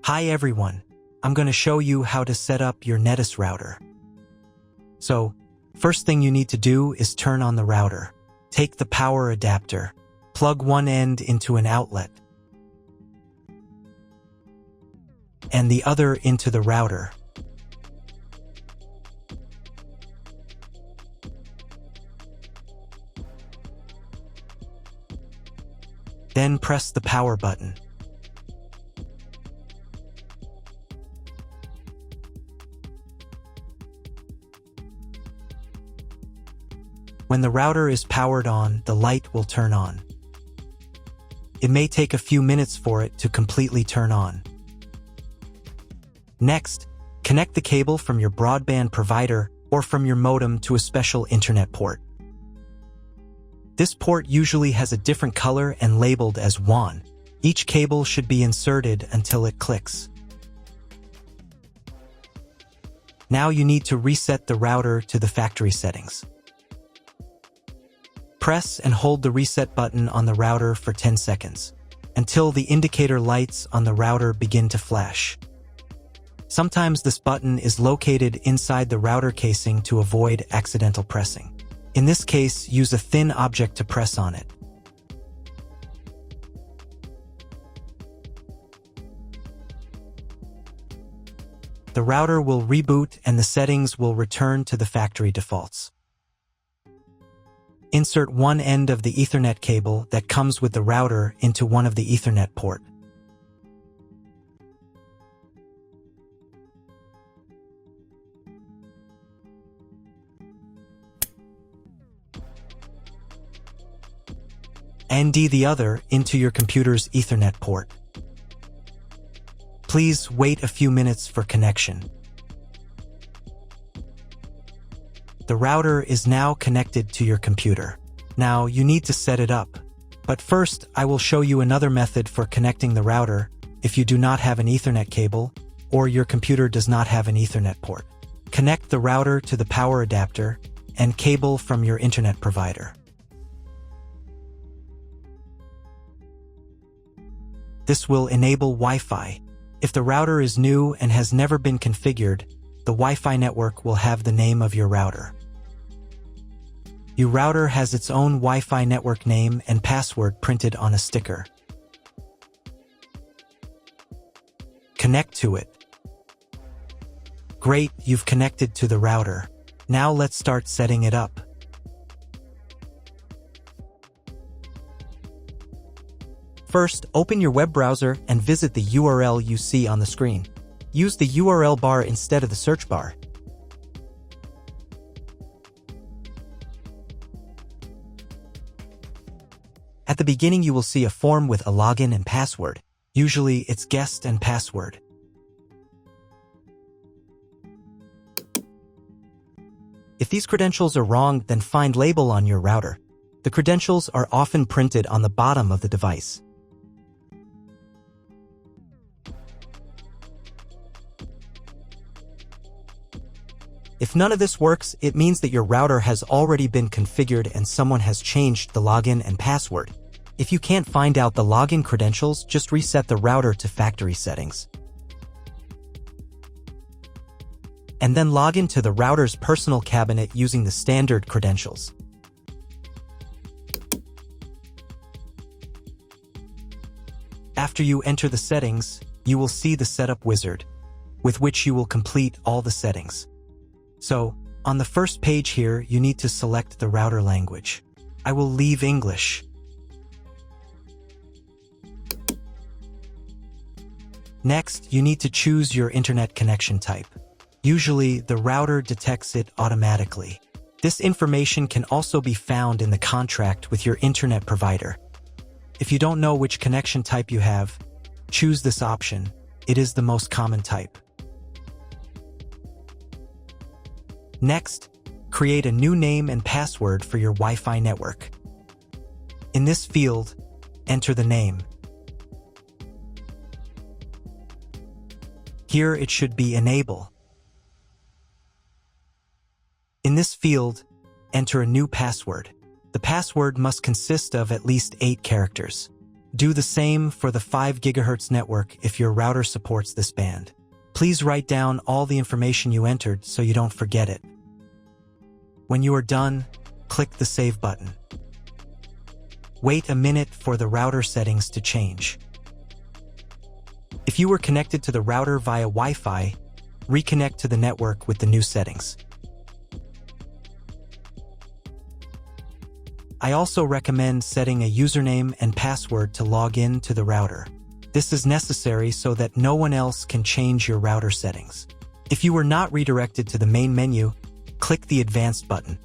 Hi everyone, I'm going to show you how to set up your Netis router. So, first thing you need to do is turn on the router. Take the power adapter, plug one end into an outlet, and the other into the router. Then press the power button. When the router is powered on, the light will turn on. It may take a few minutes for it to completely turn on. Next, connect the cable from your broadband provider or from your modem to a special internet port. This port usually has a different color and labeled as WAN. Each cable should be inserted until it clicks. Now you need to reset the router to the factory settings. Press and hold the reset button on the router for 10 seconds, until the indicator lights on the router begin to flash. Sometimes this button is located inside the router casing to avoid accidental pressing. In this case, use a thin object to press on it. The router will reboot and the settings will return to the factory defaults. Insert one end of the Ethernet cable that comes with the router into one of the Ethernet port. And the other into your computer's Ethernet port. Please wait a few minutes for connection. The router is now connected to your computer. Now you need to set it up. But first, I will show you another method for connecting the router if you do not have an Ethernet cable or your computer does not have an Ethernet port. Connect the router to the power adapter and cable from your internet provider. This will enable Wi-Fi. If the router is new and has never been configured, the Wi-Fi network will have the name of your router. Your router has its own Wi-Fi network name and password printed on a sticker. Connect to it. Great, you've connected to the router. Now let's start setting it up. First, open your web browser and visit the URL you see on the screen. Use the URL bar instead of the search bar. At the beginning, you will see a form with a login and password. Usually, it's guest and password. If these credentials are wrong, then find label on your router. The credentials are often printed on the bottom of the device. If none of this works, it means that your router has already been configured and someone has changed the login and password. If you can't find out the login credentials, just reset the router to factory settings. And then log into the router's personal cabinet using the standard credentials. After you enter the settings, you will see the setup wizard, with which you will complete all the settings. So, on the first page here, you need to select the router language. I will leave English. Next, you need to choose your internet connection type. Usually, the router detects it automatically. This information can also be found in the contract with your internet provider. If you don't know which connection type you have, choose this option. It is the most common type. Next, create a new name and password for your Wi-Fi network. In this field, enter the name. Here it should be Enable. In this field, enter a new password. The password must consist of at least 8 characters. Do the same for the 5 GHz network if your router supports this band. Please write down all the information you entered so you don't forget it. When you are done, click the Save button. Wait a minute for the router settings to change. If you were connected to the router via Wi-Fi, reconnect to the network with the new settings. I also recommend setting a username and password to log in to the router. This is necessary so that no one else can change your router settings. If you were not redirected to the main menu, click the Advanced button.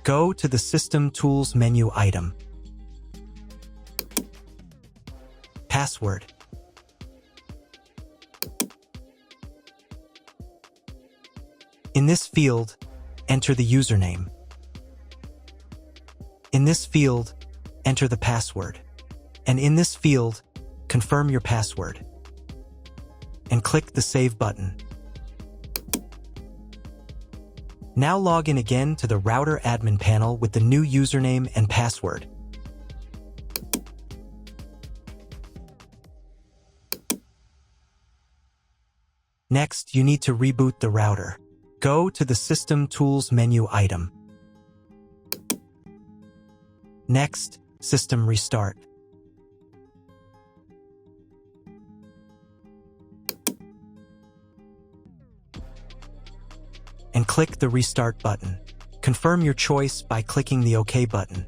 Go to the System Tools menu item. Password. In this field, enter the username. In this field, enter the password. And in this field, confirm your password. And click the Save button. Now log in again to the router admin panel with the new username and password. Next, you need to reboot the router. Go to the System Tools menu item. Next, System Restart. And click the Restart button. Confirm your choice by clicking the OK button.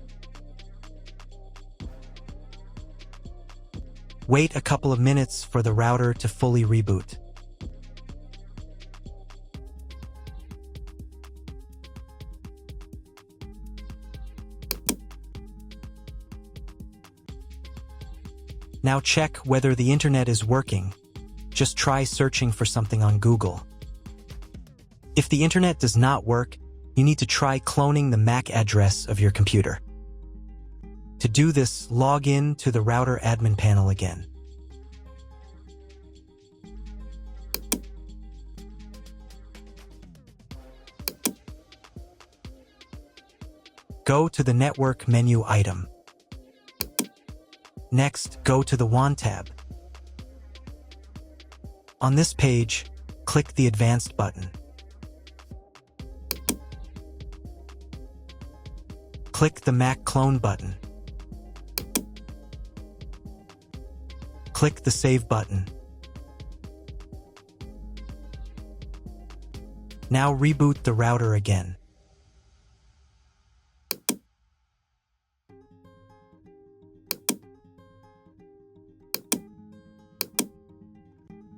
Wait a couple of minutes for the router to fully reboot. Now check whether the internet is working. Just try searching for something on Google. If the internet does not work, you need to try cloning the MAC address of your computer. To do this, log in to the router admin panel again. Go to the Network menu item. Next, go to the WAN tab. On this page, click the Advanced button. Click the MAC clone button. Click the Save button. Now reboot the router again.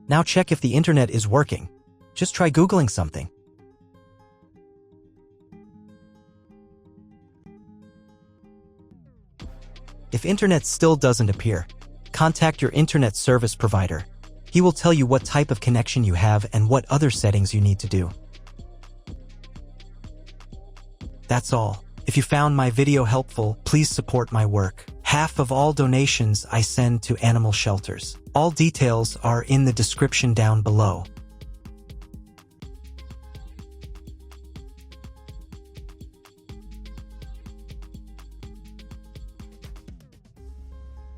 Now check if the internet is working. Just try Googling something. If internet still doesn't appear, contact your internet service provider. He will tell you what type of connection you have and what other settings you need to do. That's all. If you found my video helpful, please support my work. Half of all donations I send to animal shelters. All details are in the description down below.